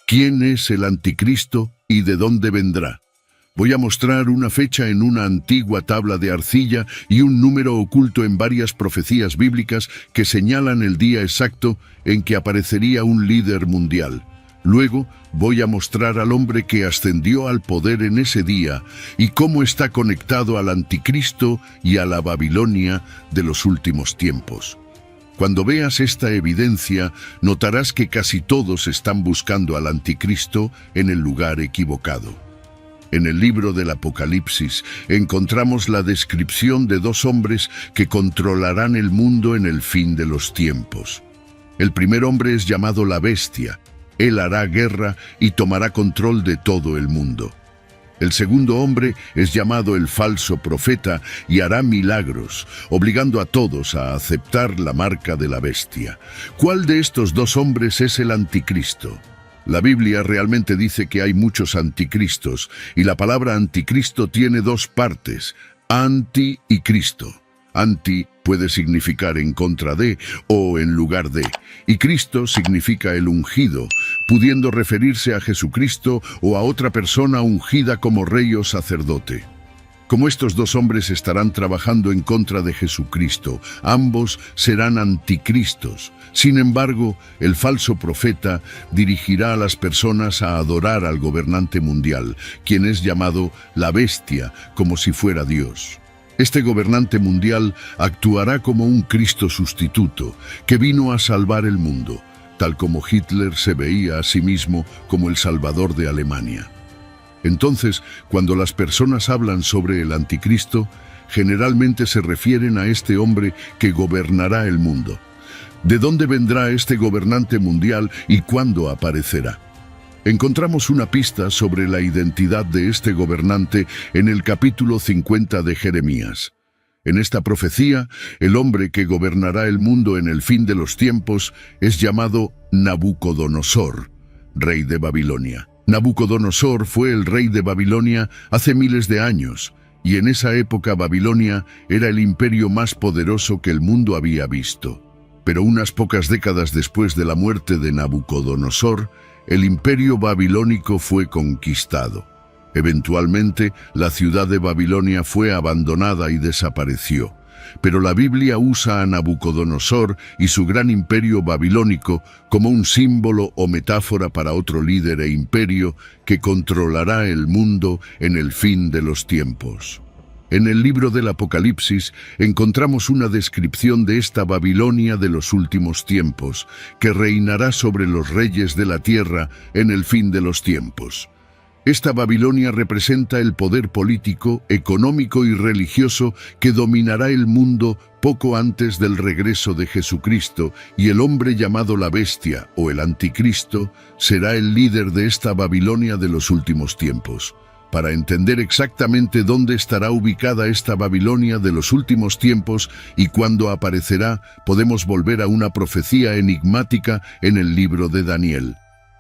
¿Quién es el anticristo y de dónde vendrá? Voy a mostrar una fecha en una antigua tabla de arcilla y un número oculto en varias profecías bíblicas que señalan el día exacto en que aparecería un líder mundial. Luego voy a mostrar al hombre que ascendió al poder en ese día y cómo está conectado al anticristo y a la Babilonia de los últimos tiempos. Cuando veas esta evidencia, notarás que casi todos están buscando al anticristo en el lugar equivocado. En el libro del Apocalipsis encontramos la descripción de dos hombres que controlarán el mundo en el fin de los tiempos. El primer hombre es llamado la Bestia. Él hará guerra y tomará control de todo el mundo. El segundo hombre es llamado el falso profeta y hará milagros, obligando a todos a aceptar la marca de la bestia. ¿Cuál de estos dos hombres es el anticristo? La Biblia realmente dice que hay muchos anticristos, y la palabra anticristo tiene dos partes, anti y Cristo. Anti puede significar en contra de o en lugar de, y Cristo significa el ungido, pudiendo referirse a Jesucristo o a otra persona ungida como rey o sacerdote. Como estos dos hombres estarán trabajando en contra de Jesucristo, ambos serán anticristos. Sin embargo, el falso profeta dirigirá a las personas a adorar al gobernante mundial, quien es llamado la Bestia, como si fuera Dios. Este gobernante mundial actuará como un Cristo sustituto, que vino a salvar el mundo, tal como Hitler se veía a sí mismo como el salvador de Alemania. Entonces, cuando las personas hablan sobre el anticristo, generalmente se refieren a este hombre que gobernará el mundo. ¿De dónde vendrá este gobernante mundial y cuándo aparecerá? Encontramos una pista sobre la identidad de este gobernante en el capítulo 50 de Jeremías. En esta profecía, el hombre que gobernará el mundo en el fin de los tiempos es llamado Nabucodonosor, rey de Babilonia. Nabucodonosor fue el rey de Babilonia hace miles de años, y en esa época Babilonia era el imperio más poderoso que el mundo había visto. Pero unas pocas décadas después de la muerte de Nabucodonosor, el imperio babilónico fue conquistado. Eventualmente, la ciudad de Babilonia fue abandonada y desapareció. Pero la Biblia usa a Nabucodonosor y su gran imperio babilónico como un símbolo o metáfora para otro líder e imperio que controlará el mundo en el fin de los tiempos. En el libro del Apocalipsis encontramos una descripción de esta Babilonia de los últimos tiempos, que reinará sobre los reyes de la tierra en el fin de los tiempos. Esta Babilonia representa el poder político, económico y religioso que dominará el mundo poco antes del regreso de Jesucristo, y el hombre llamado la Bestia o el Anticristo será el líder de esta Babilonia de los últimos tiempos. Para entender exactamente dónde estará ubicada esta Babilonia de los últimos tiempos y cuándo aparecerá, podemos volver a una profecía enigmática en el libro de Daniel.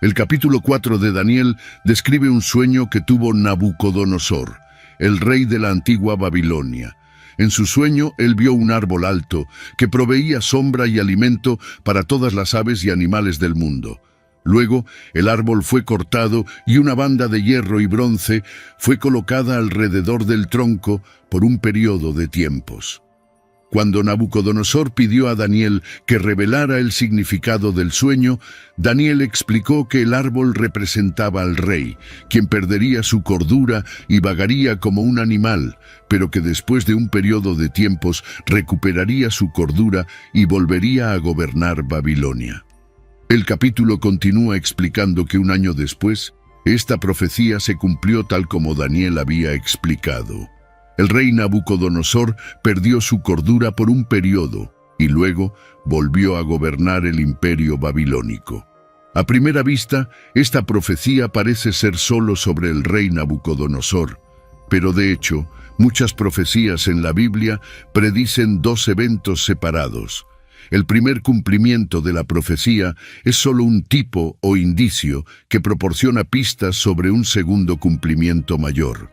El capítulo 4 de Daniel describe un sueño que tuvo Nabucodonosor, el rey de la antigua Babilonia. En su sueño, él vio un árbol alto que proveía sombra y alimento para todas las aves y animales del mundo. Luego, el árbol fue cortado y una banda de hierro y bronce fue colocada alrededor del tronco por un periodo de tiempos. Cuando Nabucodonosor pidió a Daniel que revelara el significado del sueño, Daniel explicó que el árbol representaba al rey, quien perdería su cordura y vagaría como un animal, pero que después de un periodo de tiempos recuperaría su cordura y volvería a gobernar Babilonia. El capítulo continúa explicando que un año después, esta profecía se cumplió tal como Daniel había explicado. El rey Nabucodonosor perdió su cordura por un periodo y luego volvió a gobernar el imperio babilónico. A primera vista, esta profecía parece ser solo sobre el rey Nabucodonosor, pero de hecho, muchas profecías en la Biblia predicen dos eventos separados. El primer cumplimiento de la profecía es solo un tipo o indicio que proporciona pistas sobre un segundo cumplimiento mayor.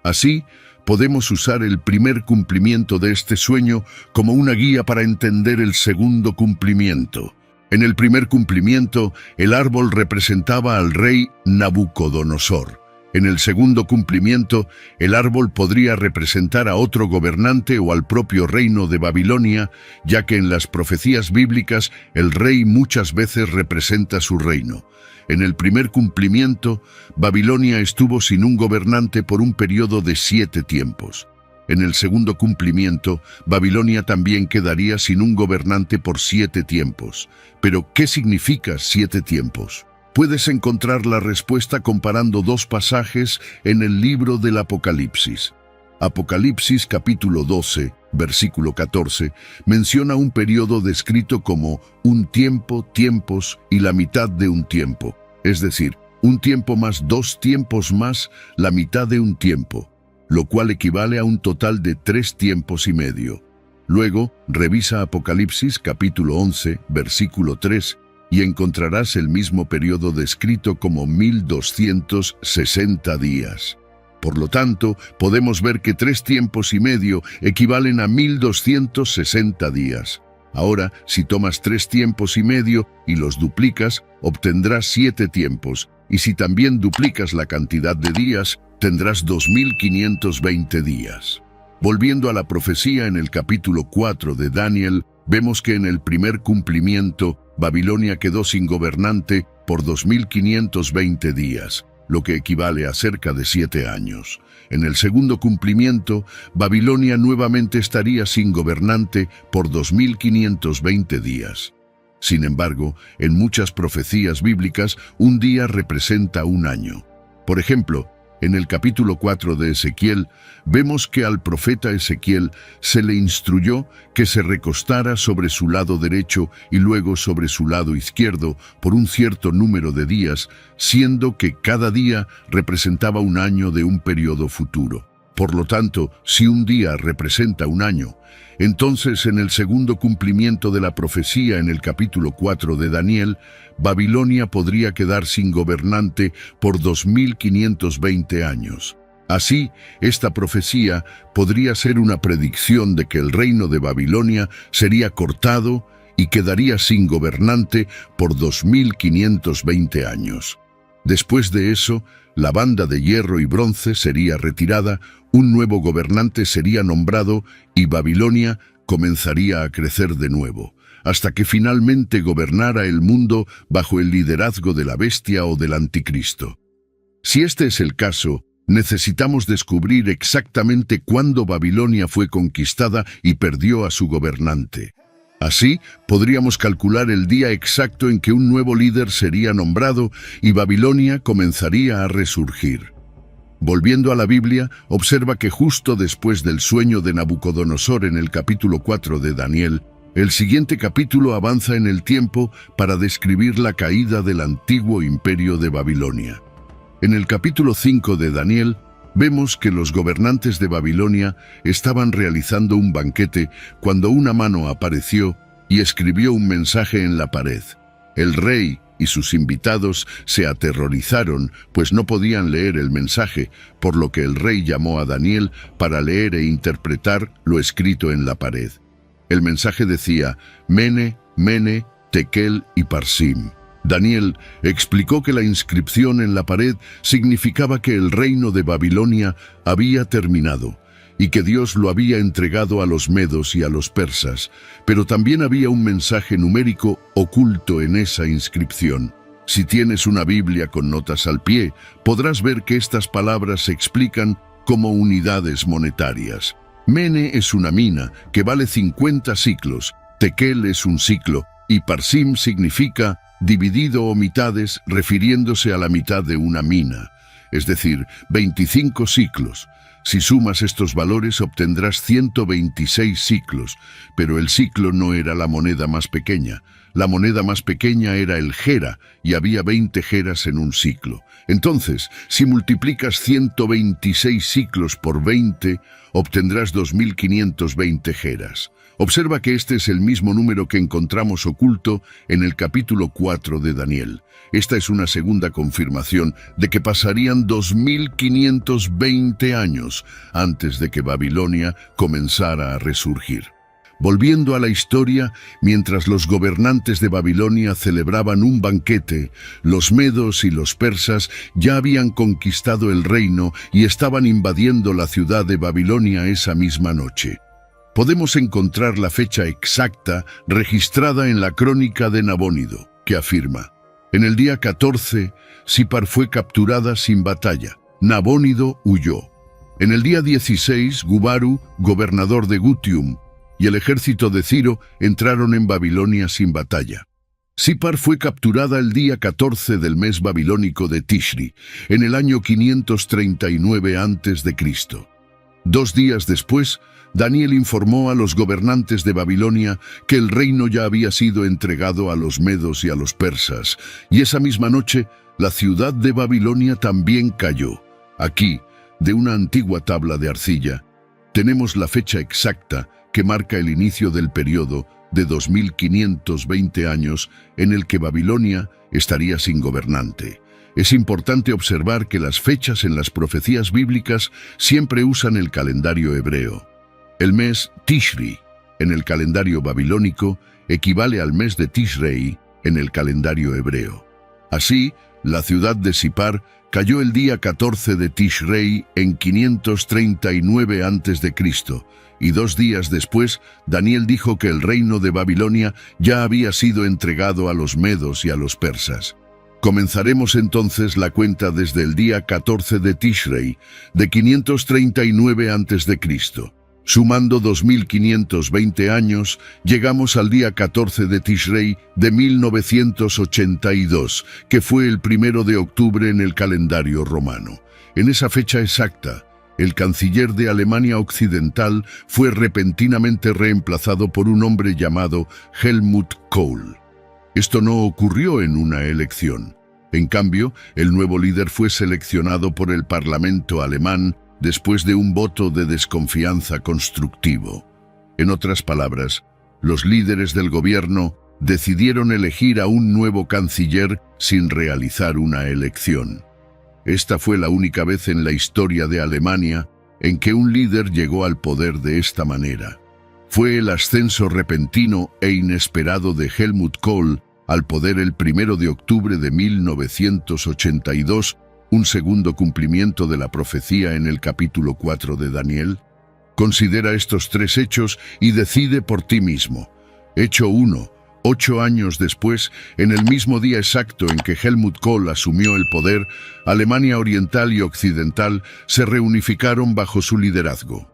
Así, podemos usar el primer cumplimiento de este sueño como una guía para entender el segundo cumplimiento. En el primer cumplimiento, el árbol representaba al rey Nabucodonosor. En el segundo cumplimiento, el árbol podría representar a otro gobernante o al propio reino de Babilonia, ya que en las profecías bíblicas el rey muchas veces representa su reino. En el primer cumplimiento, Babilonia estuvo sin un gobernante por un periodo de 7 tiempos. En el segundo cumplimiento, Babilonia también quedaría sin un gobernante por 7 tiempos. Pero, ¿qué significa 7 tiempos? Puedes encontrar la respuesta comparando 2 pasajes en el libro del Apocalipsis. Apocalipsis capítulo 12, versículo 14, menciona un periodo descrito como un tiempo, tiempos y la mitad de un tiempo. Es decir, un tiempo más 2 tiempos más la mitad de un tiempo, lo cual equivale a un total de 3 tiempos y medio. Luego, revisa Apocalipsis capítulo 11, versículo 3, y encontrarás el mismo periodo descrito como 1260 días. Por lo tanto, podemos ver que 3 tiempos y medio equivalen a 1260 días. Ahora, si tomas 3 tiempos y medio y los duplicas, obtendrás 7 tiempos, y si también duplicas la cantidad de días, tendrás 2520 días. Volviendo a la profecía en el capítulo 4 de Daniel, vemos que en el primer cumplimiento, Babilonia quedó sin gobernante por 2520 días, lo que equivale a cerca de 7 años. En el segundo cumplimiento, Babilonia nuevamente estaría sin gobernante por 2520 días. Sin embargo, en muchas profecías bíblicas, un día representa un año. Por ejemplo, en el capítulo 4 de Ezequiel, vemos que al profeta Ezequiel se le instruyó que se recostara sobre su lado derecho y luego sobre su lado izquierdo por un cierto número de días, siendo que cada día representaba un año de un periodo futuro. Por lo tanto, si un día representa un año, entonces en el segundo cumplimiento de la profecía en el capítulo 4 de Daniel, Babilonia podría quedar sin gobernante por 2520 años. Así, esta profecía podría ser una predicción de que el reino de Babilonia sería cortado y quedaría sin gobernante por 2520 años. Después de eso, la banda de hierro y bronce sería retirada, un nuevo gobernante sería nombrado y Babilonia comenzaría a crecer de nuevo, hasta que finalmente gobernara el mundo bajo el liderazgo de la bestia o del anticristo. Si este es el caso, necesitamos descubrir exactamente cuándo Babilonia fue conquistada y perdió a su gobernante. Así, podríamos calcular el día exacto en que un nuevo líder sería nombrado y Babilonia comenzaría a resurgir. Volviendo a la Biblia, observa que justo después del sueño de Nabucodonosor en el capítulo 4 de Daniel, el siguiente capítulo avanza en el tiempo para describir la caída del antiguo imperio de Babilonia. En el capítulo 5 de Daniel, vemos que los gobernantes de Babilonia estaban realizando un banquete cuando una mano apareció y escribió un mensaje en la pared. El rey y sus invitados se aterrorizaron, pues no podían leer el mensaje, por lo que el rey llamó a Daniel para leer e interpretar lo escrito en la pared. El mensaje decía: Mene, Mene, Tekel y Parsim. Daniel explicó que la inscripción en la pared significaba que el reino de Babilonia había terminado y que Dios lo había entregado a los medos y a los persas, pero también había un mensaje numérico oculto en esa inscripción. Si tienes una Biblia con notas al pie, podrás ver que estas palabras se explican como unidades monetarias. Mene es una mina que vale 50 siclos, Tekel es un siclo y Parsim significa dividido o mitades, refiriéndose a la mitad de una mina, es decir, 25 siclos. Si sumas estos valores obtendrás 126 siclos, pero el siclo no era la moneda más pequeña. La moneda más pequeña era el gera, y había 20 geras en un siclo. Entonces, si multiplicas 126 siclos por 20, obtendrás 2520 geras. Observa que este es el mismo número que encontramos oculto en el capítulo 4 de Daniel. Esta es una segunda confirmación de que pasarían 2520 años antes de que Babilonia comenzara a resurgir. Volviendo a la historia, mientras los gobernantes de Babilonia celebraban un banquete, los medos y los persas ya habían conquistado el reino y estaban invadiendo la ciudad de Babilonia esa misma noche. Podemos encontrar la fecha exacta registrada en la crónica de Nabónido, que afirma: en el día 14, Sipar fue capturada sin batalla. Nabónido huyó. En el día 16, Gubaru, gobernador de Gutium, y el ejército de Ciro entraron en Babilonia sin batalla. Sipar fue capturada el día 14 del mes babilónico de Tishri, en el año 539 a.C. 2 días después, Daniel informó a los gobernantes de Babilonia que el reino ya había sido entregado a los medos y a los persas, y esa misma noche la ciudad de Babilonia también cayó. Aquí, de una antigua tabla de arcilla, tenemos la fecha exacta que marca el inicio del periodo de 2520 años en el que Babilonia estaría sin gobernante. Es importante observar que las fechas en las profecías bíblicas siempre usan el calendario hebreo. El mes Tishri, en el calendario babilónico, equivale al mes de Tishrei en el calendario hebreo. Así, la ciudad de Sipar cayó el día 14 de Tishrei en 539 a.C., y 2 días después, Daniel dijo que el reino de Babilonia ya había sido entregado a los medos y a los persas. Comenzaremos entonces la cuenta desde el día 14 de Tishrei, de 539 a.C. Sumando 2520 años, llegamos al día 14 de Tishrei de 1982, que fue el 1 de octubre en el calendario romano. En esa fecha exacta, el canciller de Alemania Occidental fue repentinamente reemplazado por un hombre llamado Helmut Kohl. Esto no ocurrió en una elección. En cambio, el nuevo líder fue seleccionado por el Parlamento alemán después de un voto de desconfianza constructivo. En otras palabras, los líderes del gobierno decidieron elegir a un nuevo canciller sin realizar una elección. Esta fue la única vez en la historia de Alemania en que un líder llegó al poder de esta manera. Fue el ascenso repentino e inesperado de Helmut Kohl al poder el 1 de octubre de 1982, un segundo cumplimiento de la profecía en el capítulo 4 de Daniel. Considera estos 3 hechos y decide por ti mismo. Hecho 1. 8 años después, en el mismo día exacto en que Helmut Kohl asumió el poder, Alemania Oriental y Occidental se reunificaron bajo su liderazgo.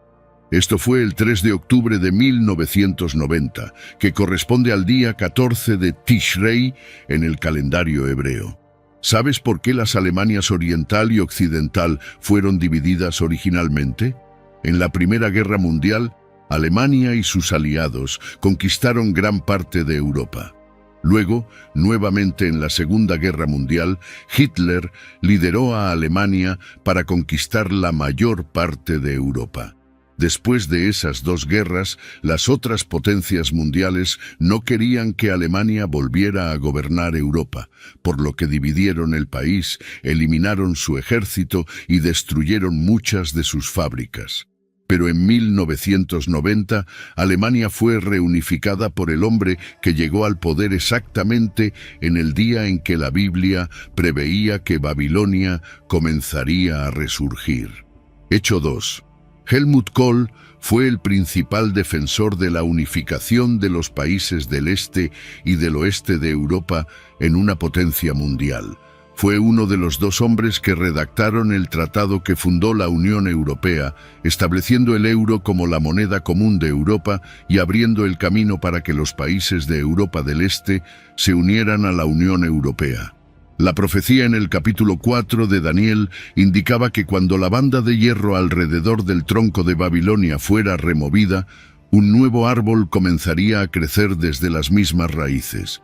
Esto fue el 3 de octubre de 1990, que corresponde al día 14 de Tishrei en el calendario hebreo. ¿Sabes por qué las Alemanias Oriental y Occidental fueron divididas originalmente? En la Primera Guerra Mundial, Alemania y sus aliados conquistaron gran parte de Europa. Luego, nuevamente en la Segunda Guerra Mundial, Hitler lideró a Alemania para conquistar la mayor parte de Europa. Después de esas 2 guerras, las otras potencias mundiales no querían que Alemania volviera a gobernar Europa, por lo que dividieron el país, eliminaron su ejército y destruyeron muchas de sus fábricas. Pero en 1990, Alemania fue reunificada por el hombre que llegó al poder exactamente en el día en que la Biblia preveía que Babilonia comenzaría a resurgir. Hecho 2. Helmut Kohl fue el principal defensor de la unificación de los países del este y del oeste de Europa en una potencia mundial. Fue uno de los 2 hombres que redactaron el tratado que fundó la Unión Europea, estableciendo el euro como la moneda común de Europa y abriendo el camino para que los países de Europa del Este se unieran a la Unión Europea. La profecía en el capítulo 4 de Daniel indicaba que cuando la banda de hierro alrededor del tronco de Babilonia fuera removida, un nuevo árbol comenzaría a crecer desde las mismas raíces.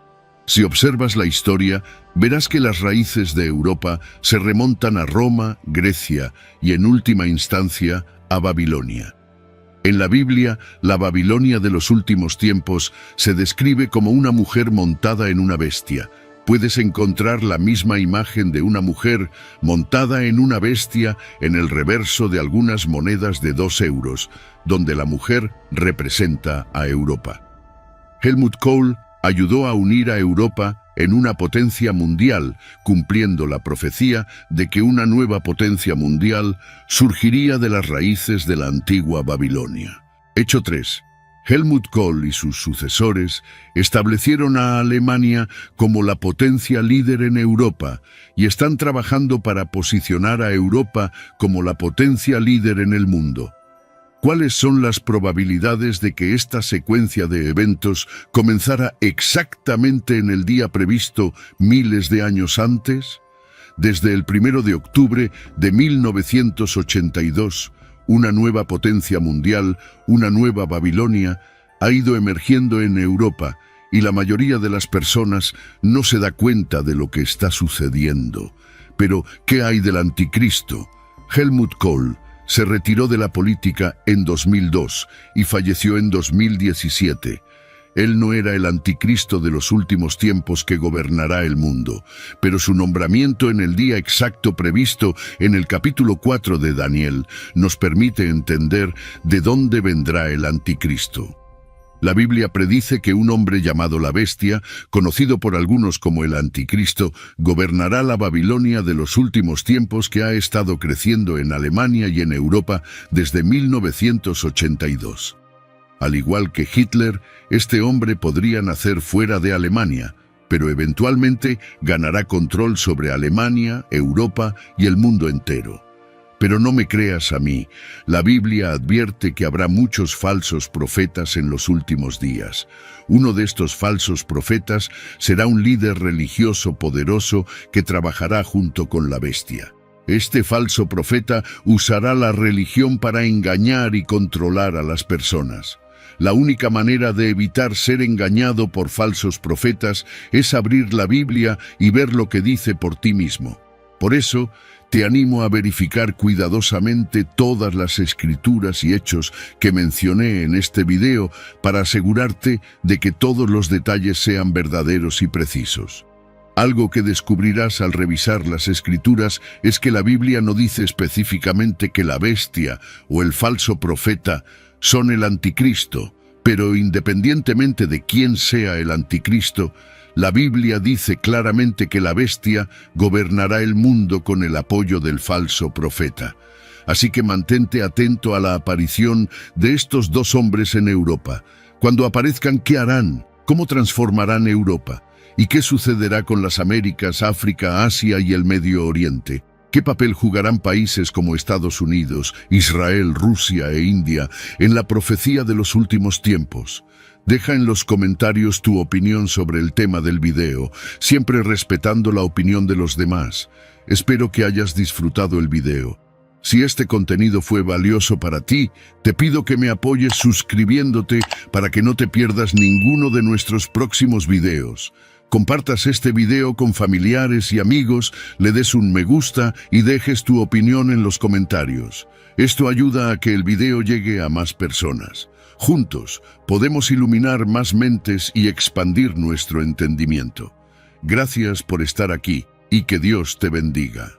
Si observas la historia, verás que las raíces de Europa se remontan a Roma, Grecia y, en última instancia, a Babilonia. En la Biblia, la Babilonia de los últimos tiempos se describe como una mujer montada en una bestia, puedes encontrar la misma imagen de una mujer montada en una bestia en el reverso de algunas monedas de 2 euros, donde la mujer representa a Europa. Helmut Kohl ayudó a unir a Europa en una potencia mundial, cumpliendo la profecía de que una nueva potencia mundial surgiría de las raíces de la antigua Babilonia. Hecho 3. Helmut Kohl y sus sucesores establecieron a Alemania como la potencia líder en Europa y están trabajando para posicionar a Europa como la potencia líder en el mundo. ¿Cuáles son las probabilidades de que esta secuencia de eventos comenzara exactamente en el día previsto miles de años antes? Desde el 1 de octubre de 1982, una nueva potencia mundial, una nueva Babilonia, ha ido emergiendo en Europa y la mayoría de las personas no se da cuenta de lo que está sucediendo. Pero, ¿qué hay del anticristo? Helmut Kohl se retiró de la política en 2002 y falleció en 2017. Él no era el anticristo de los últimos tiempos que gobernará el mundo, pero su nombramiento en el día exacto previsto en el capítulo 4 de Daniel nos permite entender de dónde vendrá el anticristo. La Biblia predice que un hombre llamado la Bestia, conocido por algunos como el Anticristo, gobernará la Babilonia de los últimos tiempos que ha estado creciendo en Alemania y en Europa desde 1982. Al igual que Hitler, este hombre podría nacer fuera de Alemania, pero eventualmente ganará control sobre Alemania, Europa y el mundo entero. Pero no me creas a mí, la Biblia advierte que habrá muchos falsos profetas en los últimos días. Uno de estos falsos profetas será un líder religioso poderoso que trabajará junto con la bestia. Este falso profeta usará la religión para engañar y controlar a las personas. La única manera de evitar ser engañado por falsos profetas es abrir la Biblia y ver lo que dice por ti mismo. Por eso, te animo a verificar cuidadosamente todas las escrituras y hechos que mencioné en este video para asegurarte de que todos los detalles sean verdaderos y precisos. Algo que descubrirás al revisar las escrituras es que la Biblia no dice específicamente que la bestia o el falso profeta son el anticristo, pero independientemente de quién sea el anticristo, la Biblia dice claramente que la bestia gobernará el mundo con el apoyo del falso profeta. Así que mantente atento a la aparición de estos 2 hombres en Europa. Cuando aparezcan, ¿qué harán? ¿Cómo transformarán Europa? ¿Y qué sucederá con las Américas, África, Asia y el Medio Oriente? ¿Qué papel jugarán países como Estados Unidos, Israel, Rusia e India en la profecía de los últimos tiempos? Deja en los comentarios tu opinión sobre el tema del video, siempre respetando la opinión de los demás. Espero que hayas disfrutado el video. Si este contenido fue valioso para ti, te pido que me apoyes suscribiéndote para que no te pierdas ninguno de nuestros próximos videos. Compartas este video con familiares y amigos, le des un me gusta y dejes tu opinión en los comentarios. Esto ayuda a que el video llegue a más personas. Juntos podemos iluminar más mentes y expandir nuestro entendimiento. Gracias por estar aquí y que Dios te bendiga.